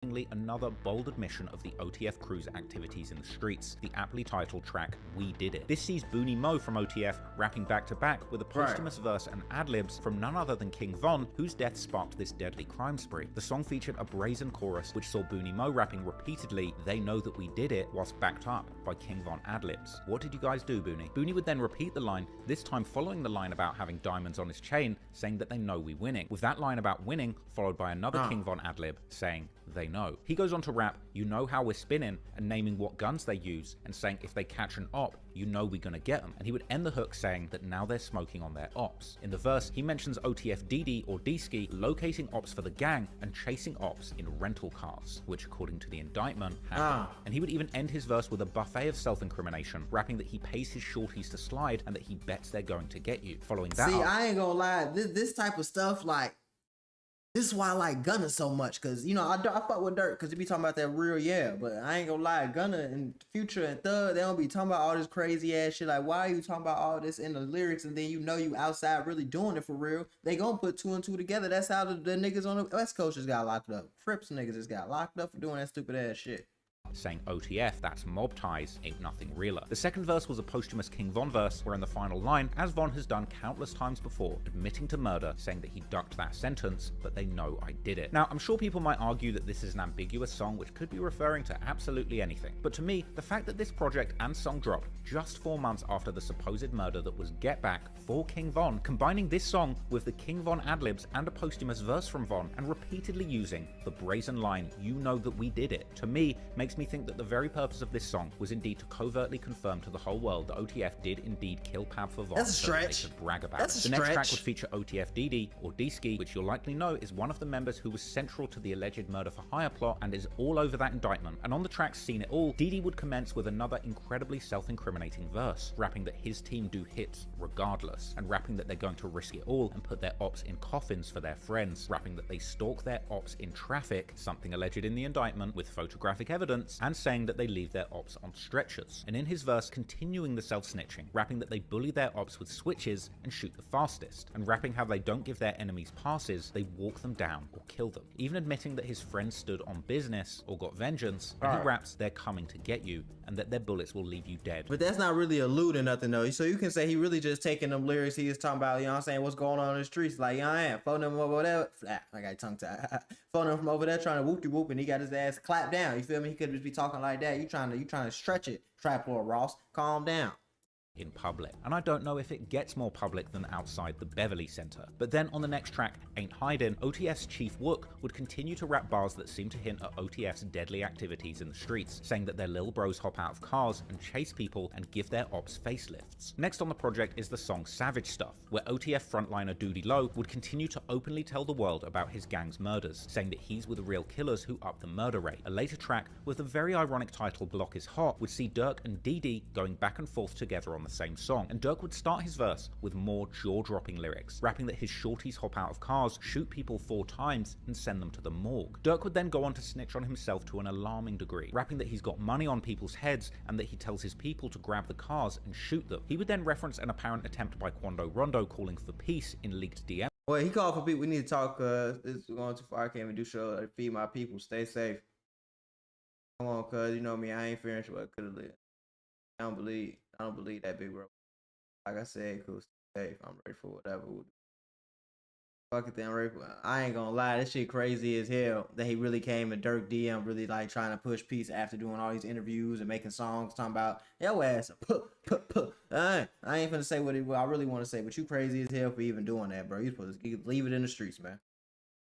another bold admission of the OTF crew's activities in the streets, the aptly titled track We Did It. This sees Booney Mo from OTF rapping back to back with a posthumous verse and ad-libs from none other than King Von, whose death sparked this deadly crime spree. The song featured a brazen chorus which saw Booney Mo rapping repeatedly, "They know that we did it," whilst backed up by King Von ad-libs. "What did you guys do, Booney?" Booney would then repeat the line, this time following the line about having diamonds on his chain, saying that they know we winning, with that line about winning followed by another King Von ad-lib saying, "They know." He goes on to rap, "You know how we're spinning," and naming what guns they use, and saying if they catch an op, you know we're gonna get them. And he would end the hook saying that now they're smoking on their ops. In the verse, he mentions OTF DD or D-Ski locating ops for the gang and chasing ops in rental cars, which according to the indictment happened. And he would even end his verse with a buffet of self-incrimination, rapping that he pays his shorties to slide and that he bets they're going to get you. Following that I ain't gonna lie, this type of stuff, like, this is why I like Gunna so much, because, you know, I fuck with Durk, because he be talking about that real, but I ain't gonna lie, Gunna and Future and Thug, they don't be talking about all this crazy ass shit. Like, why are you talking about all this in the lyrics, and then you know you outside really doing it for real? They gonna put two and two together. That's how the niggas on the West Coast just got locked up. Crips niggas just got locked up for doing that stupid ass shit. Saying OTF, that's mob ties, ain't nothing realer. The second verse was a posthumous King Von verse, where in the final line, as Von has done countless times before, admitting to murder, saying that he ducked that sentence, but they know I did it. Now, I'm sure people might argue that this is an ambiguous song which could be referring to absolutely anything, but to me, the fact that this project and song dropped just 4 months after the supposed murder that was Get Back for King Von, combining this song with the King Von adlibs and a posthumous verse from Von, and repeatedly using the brazen line, "You know that we did it," to me, makes me think that the very purpose of this song was indeed to covertly confirm to the whole world that OTF did indeed kill Pav for Von. That's a stretch. So they could brag about That's it. a The next track stretch. would feature OTF DD or D-Ski, which you'll likely know is one of the members who was central to the alleged murder for hire plot and is all over that indictment. And on the track Seen It All, DD would commence with another incredibly self-incriminating verse, rapping that his team do hits regardless, and rapping that they're going to risk it all and put their ops in coffins for their friends, rapping that they stalk their ops in traffic, something alleged in the indictment with photographic evidence, and saying that they leave their ops on stretchers. And in his verse, continuing the self-snitching, rapping that they bully their ops with switches and shoot the fastest, and rapping how they don't give their enemies passes, they walk them down or kill them. Even admitting that his friends stood on business or got vengeance, and he raps they're coming to get you, and that their bullets will leave you dead. But that's not really alluding nothing though. So you can say he really just taking them lyrics he was talking about, you know what I'm saying, what's going on in the streets. Like, you know, I am phone them over there. I got tongue tied. Phone him from over there trying to whoop de whoop, and he got his ass clapped down. You feel me? He could just be talking like that. You trying to stretch it. Trapdoor Ross, calm down. In public, and I don't know if it gets more public than outside the Beverly Center. But then on the next track, Ain't Hidin', OTF's Chief Wook would continue to rap bars that seem to hint at OTF's deadly activities in the streets, saying that their lil bros hop out of cars and chase people and give their ops facelifts. Next on the project is the song Savage Stuff, where OTF frontliner Doody Low would continue to openly tell the world about his gang's murders, saying that he's with the real killers who up the murder rate. A later track with the very ironic title Block Is Hot would see Durk and DD going back and forth together on the same song, and Durk would start his verse with more jaw-dropping lyrics, rapping that his shorties hop out of cars, shoot people 4 times, and send them to the morgue. Durk would then go on to snitch on himself to an alarming degree, rapping that he's got money on people's heads and that he tells his people to grab the cars and shoot them. He would then reference an apparent attempt by Quando Rondo calling for peace in leaked DM. Well, he called for people. We need to talk. It's going too far. I can't even do show. Feed my people. Stay safe. Come on, cuz you know me. I ain't fearing what could have lived. I don't believe that, big bro. Like I said, cool, stay safe. I'm ready for whatever. Fuck it, then I'm ready for. I ain't gonna lie, this shit crazy as hell. That he really came and Durk DM really like trying to push peace after doing all these interviews and making songs talking about yo ass. I ain't finna say what I really want to say, but you crazy as hell for even doing that, bro. You supposed to leave it in the streets, man.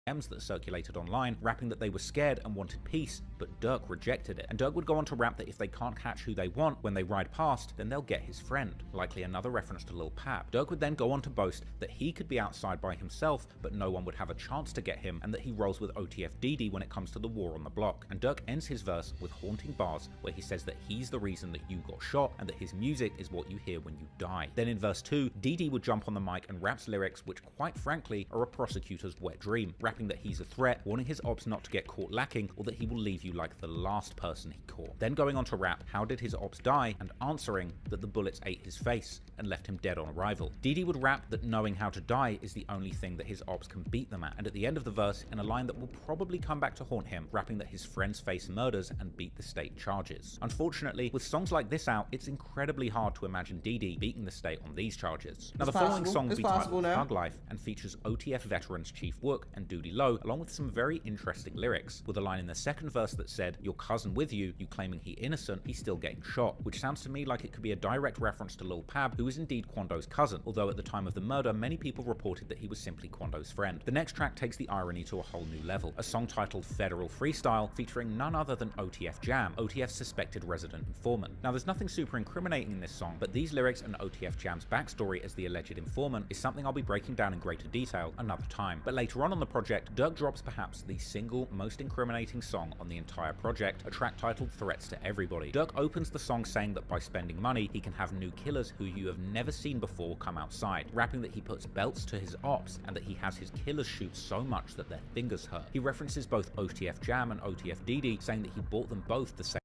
That circulated online, rapping that they were scared and wanted peace, but Durk rejected it. And Durk would go on to rap that if they can't catch who they want when they ride past, then they'll get his friend, likely another reference to Lil Pap. Durk would then go on to boast that he could be outside by himself, but no one would have a chance to get him, and that he rolls with OTF DD when it comes to the war on the block. And Durk ends his verse with haunting bars where he says that he's the reason that you got shot, and that his music is what you hear when you die. Then in verse 2, DD would jump on the mic and raps lyrics which quite frankly are a prosecutor's wet dream, rapping that he's a threat, warning his ops not to get caught lacking, or that he will leave you like the last person he caught. Then going on to rap how did his ops die, and answering that the bullets ate his face and left him dead on arrival. Didi would rap that knowing how to die is the only thing that his ops can beat them at, and at the end of the verse, in a line that will probably come back to haunt him, rapping that his friends face murders and beat the state charges. Unfortunately, with songs like this out, it's incredibly hard to imagine Didi beating the state on these charges. Now, the following song will be titled Thug Life and features OTF veterans Chief Wook and Doody Low, along with some very interesting lyrics, with a line in the second verse that said, "Your cousin with you, you claiming he innocent, he's still getting shot," which sounds to me like it could be a direct reference to Lil Pab, who is indeed Quando's cousin, although at the time of the murder, many people reported that he was simply Quando's friend. The next track takes the irony to a whole new level, a song titled Federal Freestyle, featuring none other than OTF Jam, OTF's suspected resident informant. Now, there's nothing super incriminating in this song, but these lyrics and OTF Jam's backstory as the alleged informant is something I'll be breaking down in greater detail another time. But later on the project, Durk drops perhaps the single most incriminating song on the entire project, a track titled Threats to Everybody. Durk opens the song saying that by spending money, he can have new killers who you have never seen before come outside, rapping that he puts belts to his ops and that he has his killers shoot so much that their fingers hurt. He references both OTF Jam and OTF Didi, saying that he bought them both the same.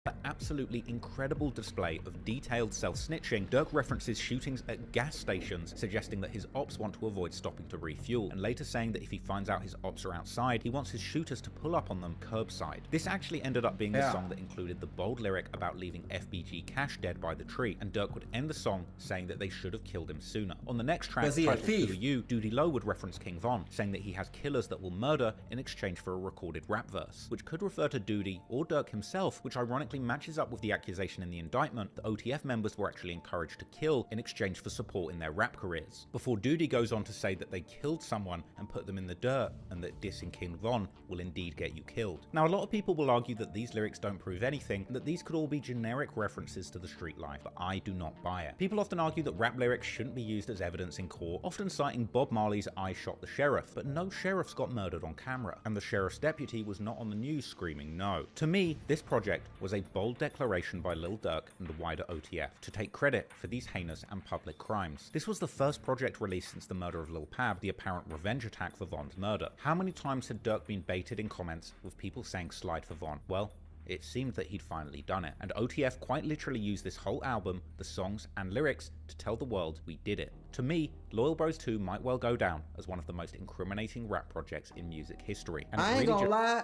An absolutely incredible display of detailed self-snitching, Durk references shootings at gas stations, suggesting that his ops want to avoid stopping to refuel, and later saying that if he finds out his ops are outside, he wants his shooters to pull up on them curbside. This actually ended up being the song that included the bold lyric about leaving FBG Cash dead by the tree, and Durk would end the song saying that they should have killed him sooner. On the next track, titled Who Are You, Doody Low would reference King Von, saying that he has killers that will murder in exchange for a recorded rap verse, which could refer to Doody or Durk himself, which ironically matches up with the accusation in the indictment that OTF members were actually encouraged to kill in exchange for support in their rap careers. Before Doody goes on to say that they killed someone and put them in the dirt, and that dissing King Von will indeed get you killed. Now, a lot of people will argue that these lyrics don't prove anything, and that these could all be generic references to the street life, but I do not buy it. People often argue that rap lyrics shouldn't be used as evidence in court, often citing Bob Marley's "I shot the sheriff," but no sheriffs got murdered on camera, and the sheriff's deputy was not on the news screaming no. To me, this project was a bold declaration by Lil Durk and the wider OTF to take credit for these heinous and public crimes. This was the first project released since the murder of Lil Pab, the apparent revenge attack for Von's murder. How many times had Durk been baited in comments with people saying slide for Von? Well, it seemed that he'd finally done it, and OTF quite literally used this whole album, the songs and lyrics, to tell the world we did it. To me, Loyal Bros 2 might well go down as one of the most incriminating rap projects in music history. And I ain't gonna lie,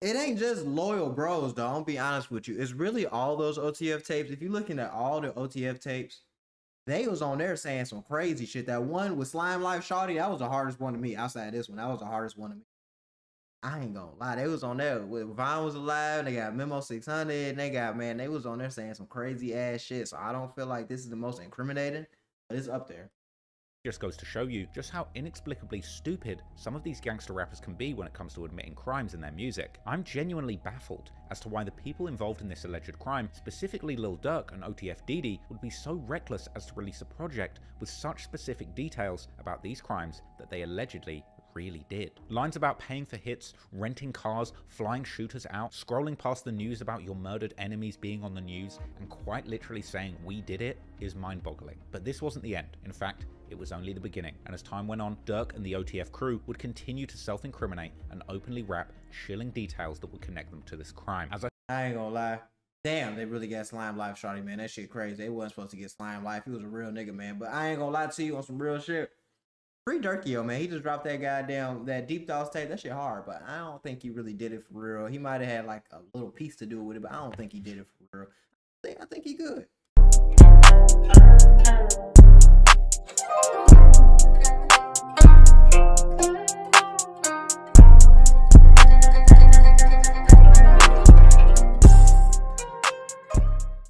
it ain't just Loyal Bros though, I'll be honest with you. It's really all those OTF tapes. If you're looking at all the OTF tapes, they was on there saying some crazy shit. That one with Slime Life Shawty, that was the hardest one to me. Outside of this one, that was the hardest one to me. I ain't gonna lie, they was on there with Vine was alive, and they got Memo 600, and they was on there saying some crazy ass shit. So I don't feel like this is the most incriminating, but it's up there. Just goes to show you just how inexplicably stupid some of these gangster rappers can be when it comes to admitting crimes in their music. I'm genuinely baffled as to why the people involved in this alleged crime, specifically Lil Durk and OTF Didi, would be so reckless as to release a project with such specific details about these crimes that they allegedly really did. Lines about paying for hits, renting cars, flying shooters out, scrolling past the news about your murdered enemies being on the news, and quite literally saying we did it is mind-boggling. But this wasn't the end. In fact, it was only the beginning, and as time went on, Durk and the OTF crew would continue to self-incriminate and openly rap chilling details that would connect them to this crime. I ain't gonna lie, damn, they really got Slime Life Shawty, man. That shit crazy. They wasn't supposed to get Slime Life. He was a real nigga, man. But I ain't gonna lie to you, on some real shit, free Durkio, man. He just dropped that goddamn, that Deep Thoughts tape. That shit hard, but I don't think he really did it for real. He might have had like a little piece to do with it, but I don't think he did it for real. I think he good.